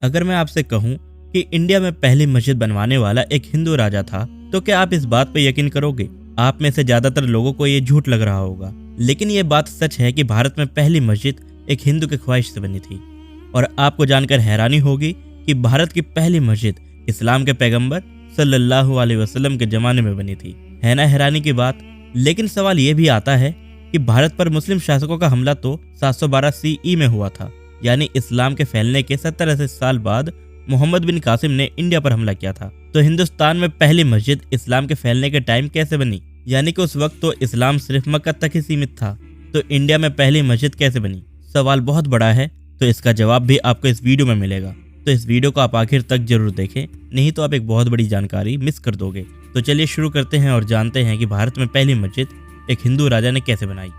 अगर मैं आपसे कहूं कि इंडिया में पहली मस्जिद बनवाने वाला एक हिंदू राजा था, तो क्या आप इस बात पर यकीन करोगे? आप में से ज्यादातर लोगों को ये झूठ लग रहा होगा, लेकिन ये बात सच है कि भारत में पहली मस्जिद एक हिंदू की ख्वाहिश से बनी थी। और आपको जानकर हैरानी होगी कि भारत की पहली मस्जिद इस्लाम के पैगंबर सल्लल्लाहु अलैहि वसल्लम के जमाने में बनी थी। है ना हैरानी की बात? लेकिन सवाल ये भी आता है कि भारत पर मुस्लिम शासकों का हमला तो 712 CE में हुआ था, यानी इस्लाम के फैलने के 70-80 साल बाद मोहम्मद बिन कासिम ने इंडिया पर हमला किया था। तो हिंदुस्तान में पहली मस्जिद इस्लाम के फैलने के टाइम कैसे बनी? यानी कि उस वक्त तो इस्लाम सिर्फ मक्का तक ही सीमित था, तो इंडिया में पहली मस्जिद कैसे बनी? सवाल बहुत बड़ा है, तो इसका जवाब भी आपको इस वीडियो में मिलेगा। तो इस वीडियो को आप आखिर तक जरूर देखें, नहीं तो आप एक बहुत बड़ी जानकारी मिस कर दोगे। तो चलिए शुरू करते हैं और जानते हैं कि भारत में पहली मस्जिद एक हिंदू राजा ने कैसे बनाई।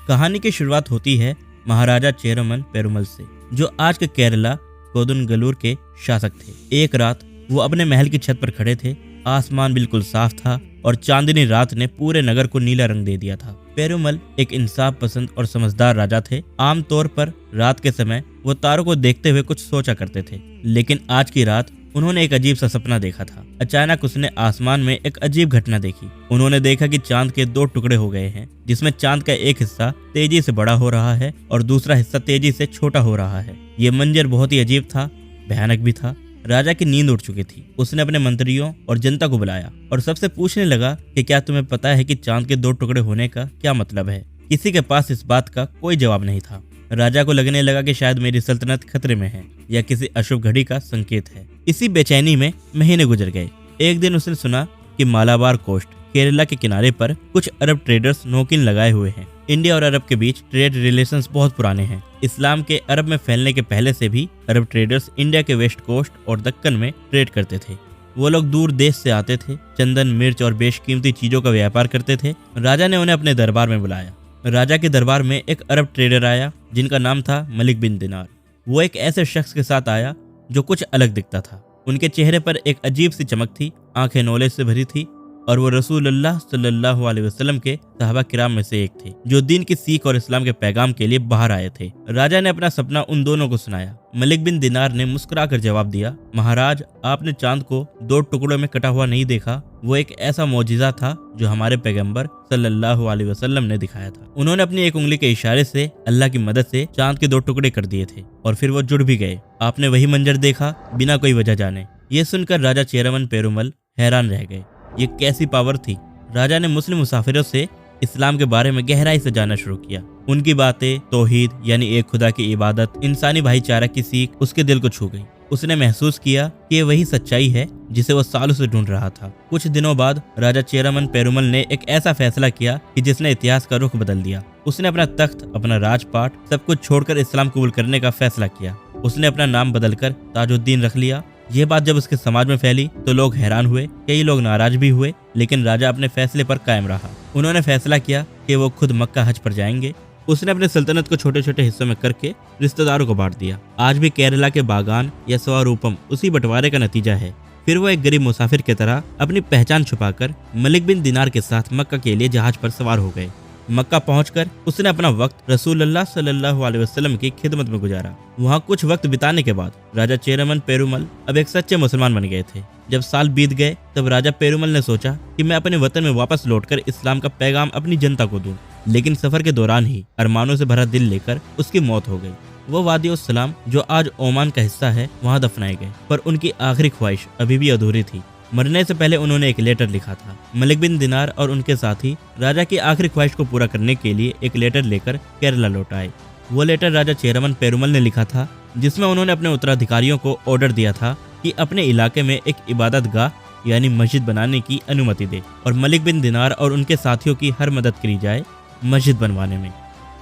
कहानी की शुरुआत होती है महाराजा चेरमन पेरुमल से, जो आज के केरला कोदुनगलूर के शासक थे। एक रात वो अपने महल की छत पर खड़े थे। आसमान बिल्कुल साफ था और चांदनी रात ने पूरे नगर को नीला रंग दे दिया था। पेरुमल एक इंसाफ पसंद और समझदार राजा थे। आमतौर पर रात के समय वो तारों को देखते हुए कुछ सोचा करते थे, लेकिन आज की रात उन्होंने एक अजीब सा सपना देखा था। अचानक उसने आसमान में एक अजीब घटना देखी। उन्होंने देखा कि चांद के 2 टुकड़े हो गए हैं, जिसमें चांद का एक हिस्सा तेजी से बड़ा हो रहा है और दूसरा हिस्सा तेजी से छोटा हो रहा है। ये मंजर बहुत ही अजीब था, भयानक भी था। राजा की नींद उड़ चुकी थी। उसने अपने मंत्रियों और जनता को बुलाया और सबसे पूछने लगा कि क्या तुम्हें पता है कि चांद के 2 टुकड़े होने का क्या मतलब है? किसी के पास इस बात का कोई जवाब नहीं था। राजा को लगने लगा कि शायद मेरी सल्तनत खतरे में है या किसी अशुभ घड़ी का संकेत है। इसी बेचैनी में महीने गुजर गए। एक दिन उसने सुना कि मालाबार कोस्ट केरला के किनारे पर कुछ अरब ट्रेडर्स नौकीन लगाए हुए हैं। इंडिया और अरब के बीच ट्रेड रिलेशंस बहुत पुराने हैं। इस्लाम के अरब में फैलने के पहले से भी अरब ट्रेडर्स इंडिया के वेस्ट कोस्ट और दक्कन में ट्रेड करते थे। वो लोग दूर देश से आते थे, चंदन, मिर्च और बेशकीमती चीजों का व्यापार करते थे। राजा ने उन्हें अपने दरबार में बुलाया। राजा के दरबार में एक अरब ट्रेडर आया जिनका नाम था मलिक बिन दिनार। वो एक ऐसे शख्स के साथ आया जो कुछ अलग दिखता था। उनके चेहरे पर एक अजीब सी चमक थी, आंखें नॉलेज से भरी थी और वो रसूलुल्लाह सल्लल्लाहु अलैहि वसल्लम के सहाबा किराम में से एक थे, जो दीन की सीख और इस्लाम के पैगाम के लिए बाहर आए थे। राजा ने अपना सपना उन दोनों को सुनाया। मलिक बिन दिनार ने मुस्कुराकर जवाब दिया, महाराज, आपने चांद को 2 टुकड़ों में कटा हुआ नहीं देखा। वो एक ऐसा मौजिजा था जो हमारे पैगंबर सल्लल्लाहु अलैहि वसल्लम ने दिखाया था। उन्होंने अपनी एक उंगली के इशारे से अल्लाह की मदद से चांद के 2 टुकड़े कर दिए थे और फिर वो जुड़ भी गए। आपने वही मंजर देखा बिना कोई वजह जाने। ये सुनकर राजा चेरमन पेरुमल हैरान रह गए। ये कैसी पावर थी? राजा ने मुस्लिम मुसाफिरों से इस्लाम के बारे में गहराई से जानना शुरू किया। उनकी बातें तौहीद यानी एक खुदा की इबादत, इंसानी भाईचारा की सीख उसके दिल को छू गई। उसने महसूस किया कि ये वही सच्चाई है जिसे वो सालों से ढूंढ रहा था। कुछ दिनों बाद राजा चेरमन पेरुमल ने एक ऐसा फैसला किया कि जिसने इतिहास का रुख बदल दिया। उसने अपना तख्त, अपना राजपाट सब कुछ छोड़कर इस्लाम कबूल करने का फैसला किया। उसने अपना नाम बदलकर ताजुद्दीन रख लिया। ये बात जब उसके समाज में फैली तो लोग हैरान हुए, कई लोग नाराज भी हुए, लेकिन राजा अपने फैसले पर कायम रहा। उन्होंने फैसला किया कि वो खुद मक्का हज पर जाएंगे। उसने अपने सल्तनत को छोटे छोटे हिस्सों में करके रिश्तेदारों को बांट दिया। आज भी केरला के बागान या स्वरूपम उसी बंटवारे का नतीजा है। फिर वो एक गरीब मुसाफिर की तरह अपनी पहचान छुपाकर मलिक बिन दिनार के साथ मक्का के लिए जहाज पर सवार हो गए। मक्का पहुंचकर उसने अपना वक्त रसूलुल्लाह सल्लल्लाहु अलैहि वसल्लम की खिदमत में गुजारा। वहां कुछ वक्त बिताने के बाद राजा चेरमन पेरुमल अब एक सच्चे मुसलमान बन गए थे। जब साल बीत गए तब राजा पेरुमल ने सोचा कि मैं अपने वतन में वापस लौटकर इस्लाम का पैगाम अपनी जनता को दूं। लेकिन सफर के दौरान ही अरमानों से भरा दिल लेकर उसकी मौत हो गई। वो वादी उस सलाम जो आज ओमान का हिस्सा है वहां दफनाए गए, पर उनकी आखिरी ख्वाहिश अभी भी अधूरी थी। मरने से पहले उन्होंने एक लेटर लिखा था। मलिक बिन दिनार और उनके साथी राजा की आखिरी ख्वाहिश को पूरा करने के लिए एक लेटर लेकर केरला लौट आए। वो लेटर राजा चेरमन पेरुमल ने लिखा था, जिसमें उन्होंने अपने उत्तराधिकारियों को ऑर्डर दिया था कि अपने इलाके में एक इबादत गाह यानी मस्जिद बनाने की अनुमति दे और मलिक बिन दिनार और उनके साथियों की हर मदद करी जाए मस्जिद बनवाने में।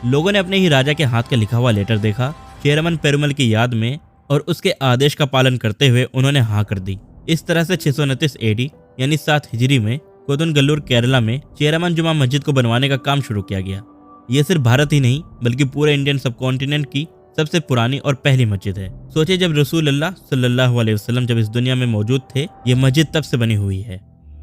लोगों ने अपने ही राजा के हाथ का लिखा हुआ लेटर देखा। चेरमन पेरुमल की याद में और उसके आदेश का पालन करते हुए उन्होंने हाँ कर दी। इस तरह से 629 AD यानी 7 हिजरी में कोदुनगलूर केरला में चेरमन जुमा मस्जिद को बनवाने का काम शुरू किया गया। ये सिर्फ भारत ही नहीं बल्कि पूरे इंडियन सबकॉन्टिनेंट की सबसे पुरानी और पहली मस्जिद है। सोचिए, जब रसूलुल्लाह सल्लल्लाहु अलैहि वसल्लम जब इस दुनिया में मौजूद थे, ये मस्जिद तब से बनी हुई है।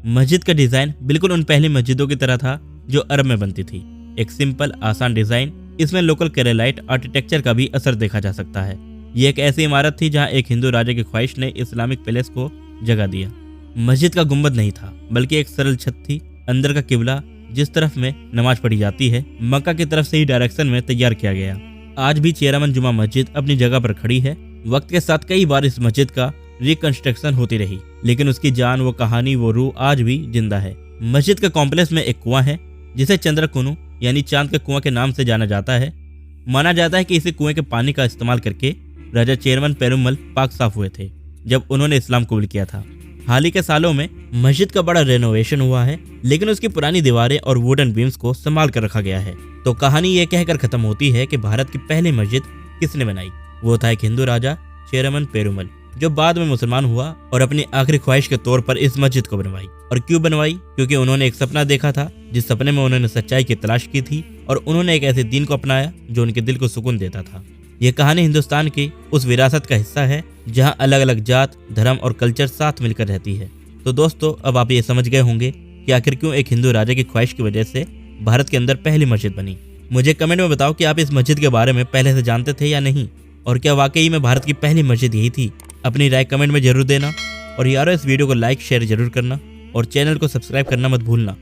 मस्जिद का डिजाइन बिल्कुल उन पहली मस्जिदों की तरह था जो अरब में बनती थी। एक सिंपल आसान डिजाइन, इसमें लोकल केरलाइट आर्किटेक्चर का भी असर देखा जा सकता है। ये एक ऐसी इमारत थी जहां एक हिंदू राजा की ख्वाहिश ने इस्लामिक पैलेस को जगह दिया। मस्जिद का गुंबद नहीं था, बल्कि एक सरल छत थी। अंदर का किबला, जिस तरफ में नमाज पढ़ी जाती है, मक्का की तरफ से ही डायरेक्शन में तैयार किया गया। आज भी चेयरमैन जुमा मस्जिद अपनी जगह पर खड़ी है। वक्त के साथ कई बार इस मस्जिद का रिकंस्ट्रक्शन होती रही, लेकिन उसकी जान, वो कहानी, वो रूह आज भी जिंदा है। मस्जिद के कॉम्प्लेक्स में एक कुआं है जिसे चंद्रकुनु यानी चांद के कुआं के नाम से जाना जाता है। माना जाता है कि इसी कुएं के पानी का इस्तेमाल करके राजा चेयरमैन पेरुमल पाक साफ हुए थे जब उन्होंने इस्लाम कबूल किया था। हाल ही के सालों में मस्जिद का बड़ा रेनोवेशन हुआ है, लेकिन उसकी पुरानी दीवारें और वुडन बीम्स को संभाल कर रखा गया है। तो कहानी ये कहकर खत्म होती है कि भारत की पहली मस्जिद किसने बनाई। वो था एक हिंदू राजा चेयरमैन पेरुमल, जो बाद में मुसलमान हुआ और अपनी आखिरी ख्वाहिश के तौर पर इस मस्जिद को बनवाई। और क्यों बनवाई? क्योंकि उन्होंने एक सपना देखा था, जिस सपने में उन्होंने सच्चाई की तलाश की थी और उन्होंने एक ऐसे दीन को अपनाया जो उनके दिल को सुकून देता था। ये कहानी हिंदुस्तान की उस विरासत का हिस्सा है जहां अलग अलग जात, धर्म और कल्चर साथ मिलकर रहती है। तो दोस्तों, अब आप ये समझ गए होंगे कि आखिर क्यों एक हिंदू राजा की ख्वाहिश की वजह से भारत के अंदर पहली मस्जिद बनी। मुझे कमेंट में बताओ कि आप इस मस्जिद के बारे में पहले से जानते थे या नहीं, और क्या वाकई में भारत की पहली मस्जिद यही थी। अपनी राय कमेंट में जरूर देना, और यारो इस वीडियो को लाइक शेयर जरूर करना और चैनल को सब्सक्राइब करना मत भूलना।